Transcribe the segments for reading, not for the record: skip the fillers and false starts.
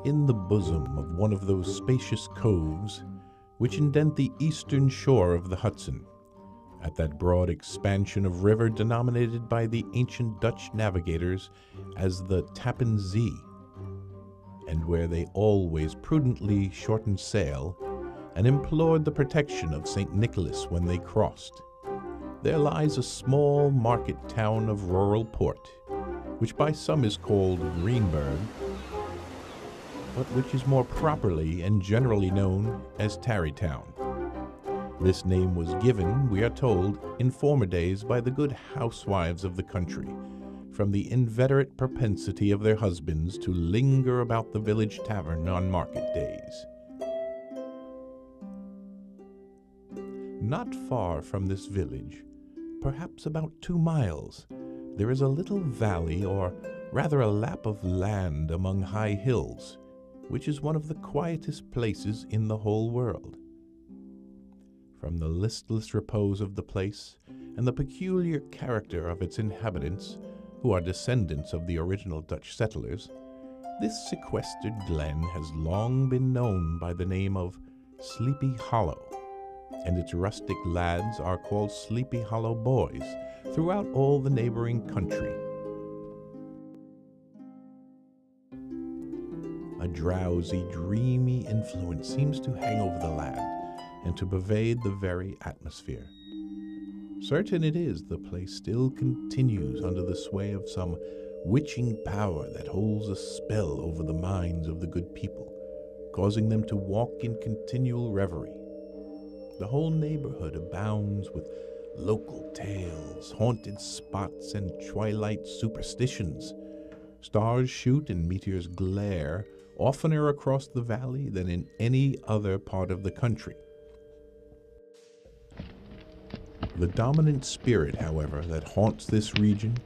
in the bosom of one of those spacious coves which indent the eastern shore of the Hudson, at that broad expansion of river denominated by the ancient Dutch navigators as the Tappan Zee, and where they always prudently shortened sail and implored the protection of St. Nicholas when they crossed, there lies a small market town of rural port, which by some is called Greenburg, but which is more properly and generally known as Tarrytown. This name was given, we are told, in former days by the good housewives of the country, from the inveterate propensity of their husbands to linger about the village tavern on market days. Not far from this village, perhaps about 2 miles, there is a little valley, or rather a lap of land among high hills, which is one of the quietest places in the whole world. From the listless repose of the place and the peculiar character of its inhabitants, who are descendants of the original Dutch settlers, this sequestered glen has long been known by the name of Sleepy Hollow, and its rustic lads are called Sleepy Hollow boys throughout all the neighboring country. A drowsy, dreamy influence seems to hang over the land and to pervade the very atmosphere. Certain it is the place still continues under the sway of some witching power that holds a spell over the minds of the good people, causing them to walk in continual reverie. The whole neighborhood abounds with local tales, haunted spots, and twilight superstitions. Stars shoot and meteors glare oftener across the valley than in any other part of the country. The dominant spirit, however, that haunts this region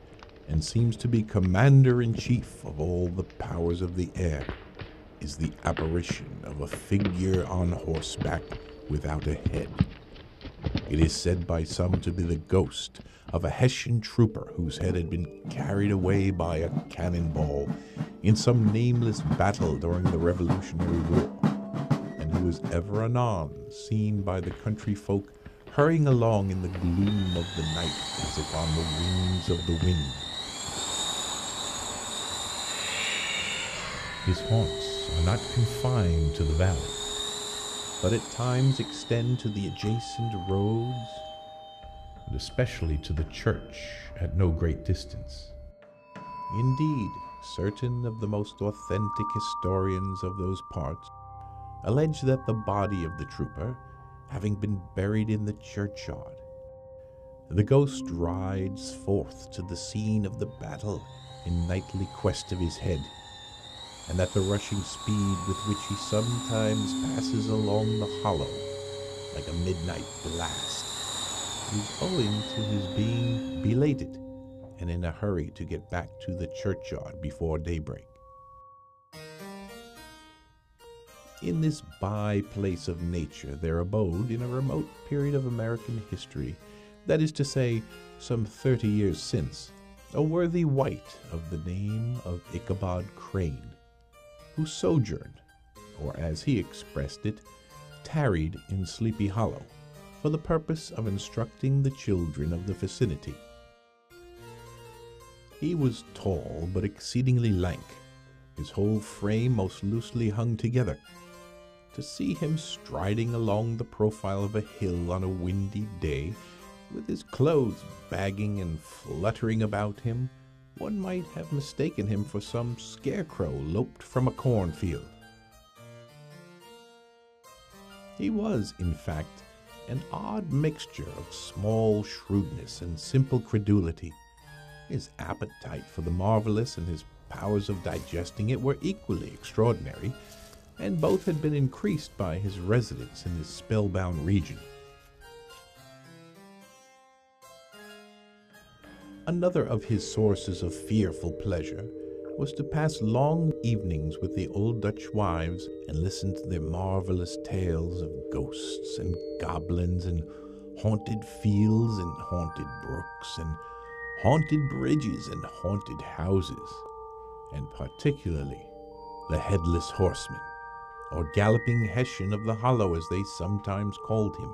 and seems to be commander-in-chief of all the powers of the air is the apparition of a figure on horseback without a head. It is said by some to be the ghost of a Hessian trooper whose head had been carried away by a cannonball in some nameless battle during the Revolutionary War, and who is ever anon seen by the country folk hurrying along in the gloom of the night as if on the wings of the wind. His haunts are not confined to the valley, but at times extend to the adjacent roads, and especially to the church at no great distance. Indeed, certain of the most authentic historians of those parts allege that the body of the trooper, having been buried in the churchyard, the ghost rides forth to the scene of the battle in nightly quest of his head, and that the rushing speed with which he sometimes passes along the hollow like a midnight blast is owing to his being belated and in a hurry to get back to the churchyard before daybreak. In this by-place of nature there abode, in a remote period of American history, that is to say, some 30 years since, a worthy white of the name of Ichabod Crane, who sojourned, or as he expressed it, tarried in Sleepy Hollow, for the purpose of instructing the children of the vicinity. He was tall, but exceedingly lank, his whole frame most loosely hung together. To see him striding along the profile of a hill on a windy day, with his clothes bagging and fluttering about him, one might have mistaken him for some scarecrow loped from a cornfield. He was, in fact, an odd mixture of small shrewdness and simple credulity. His appetite for the marvelous and his powers of digesting it were equally extraordinary, and both had been increased by his residence in this spellbound region. Another of his sources of fearful pleasure was to pass long evenings with the old Dutch wives and listen to their marvelous tales of ghosts and goblins and haunted fields and haunted brooks and haunted bridges and haunted houses, and particularly the Headless Horseman, or Galloping Hessian of the Hollow, as they sometimes called him.